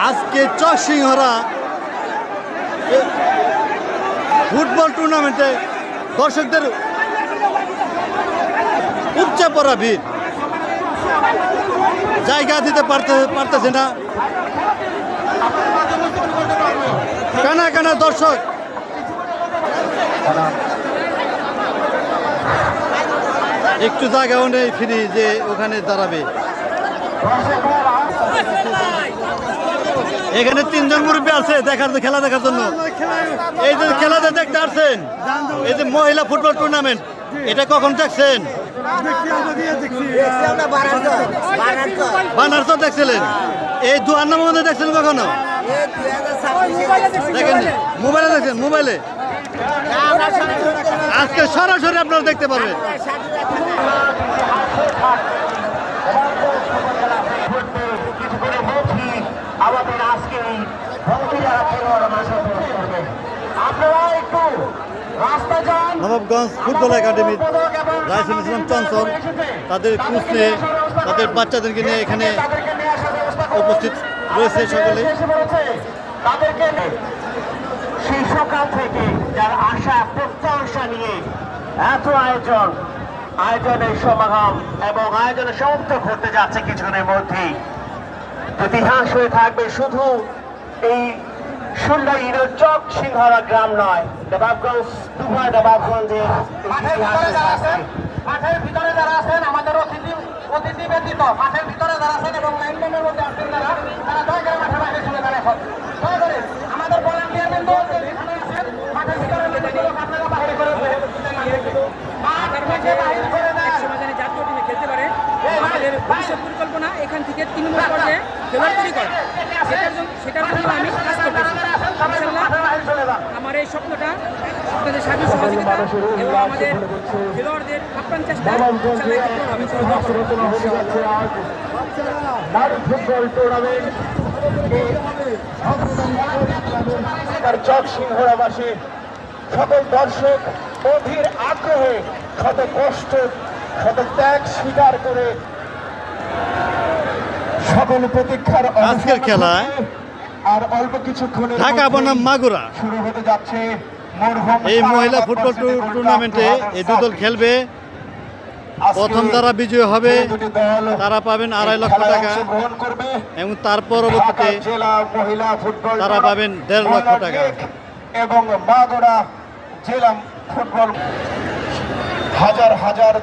আজকে চকসিংহরা ফুটবল টুর্নামেন্টে দর্শকদের উপচে পড়া ভিড়, জায়গা দিতে পারতেছে না। কানা কানা দর্শক, একটু জায়গাও নেই ফ্রি যে ওখানে দাঁড়াবে। এখানে তিনজন মুরব্বী আছে খেলা দেখার জন্য। এই যে খেলাটা দেখতে আসছেন, এই যে মহিলা ফুটবল টুর্নামেন্ট, এটা কখন দেখছেন? বানারসও দেখছিলেন? এই দুয়ান্নার মধ্যে দেখছিলেন কখনো? দেখেন, মোবাইলে দেখছেন? মোবাইলে আজকে সরাসরি আপনারা দেখতে পারবেন। আমাদের আজকে এই আপনারা একটু রাস্তা যান। নবাবগঞ্জ ফুটবল একাডেমির রাইসুল ইসলাম চঞ্চল তাদের কোচ নিয়ে, তাদের বাচ্চাদেরকে নিয়ে এখানে উপস্থিত রয়েছে সকলে। তাদেরকে সেই সকাল থেকে যার আশা প্রত্যাশা নিয়ে এত আয়োজনের সমাগম এবং আয়োজনের সমাপ্ত ঘটতে যাচ্ছে কিছুদিনের মধ্যেই। ইতিহাস হয়ে থাকবে শুধু এই সুন্দর চকসিংহরা গ্রাম নয়, নবাবগঞ্জ নবাবগঞ্জে মাঠের ভিতরে যারা আছেন, আমাদের অতিথি ব্যতীত মাঠের ভিতরে যারা আছেন এবং লাইনম্যানের মধ্যে আছেন যারা, তারা দয়া করে মাঠের বাইরে চলে যান। এখন দয়া করে আমাদের ভলান্টিয়ার বৃন্দ যেখানে আছেন মাঠের ভিতরে আপনারা বাইরে করে খেলতে পারে। আমাদের ভবিষ্যৎ পরিকল্পনা এখান থেকে তৃণমূল পর্যায়ে খেলোয়াড় তৈরি করা, সেটার জন্য আমি কাজ করতেছি। আমার এই স্বপ্নটা আপনাদের সাহায্য সহযোগিতা এবং আমাদের খেলোয়াড়দের আপ্রাণ চেষ্টা চকসিংহরাবাসী সকল দর্শক অধীর আগ্রহে শত কষ্ট শত ত্যাগ স্বীকার করে সকল প্রতীক্ষার আজকের খেলায় আর অল্প কিছুক্ষণে ঢাকা বনাম মাগুরা শুরু হতে যাচ্ছে এই মহিলা ফুটবল টুর্নামেন্টে এই দুদল খেলবে। প্রথম যারা বিজয়ী হবে তারা পাবেন 2.5 লক্ষ টাকা এবং তার পরবর্তীতে তারা পাবেন 1.5 লক্ষ টাকা। এবং মাগুরা জেলা ফুটবল হাজার হাজার